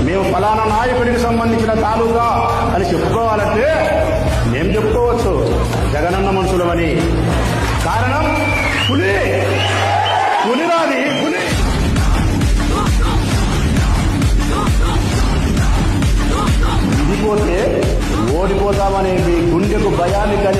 మేము ఫలానా నాయకుడికి సంబంధించిన తాలూకా అని చెప్పుకోవాలంటే మేము చెప్పుకోవచ్చు జగనన్న మనుషులమని. కారణం పులిరాది పులి. ఇదిపోతే ఓడిపోతామనే మీ గుండెకు భయాన్ని కలిగి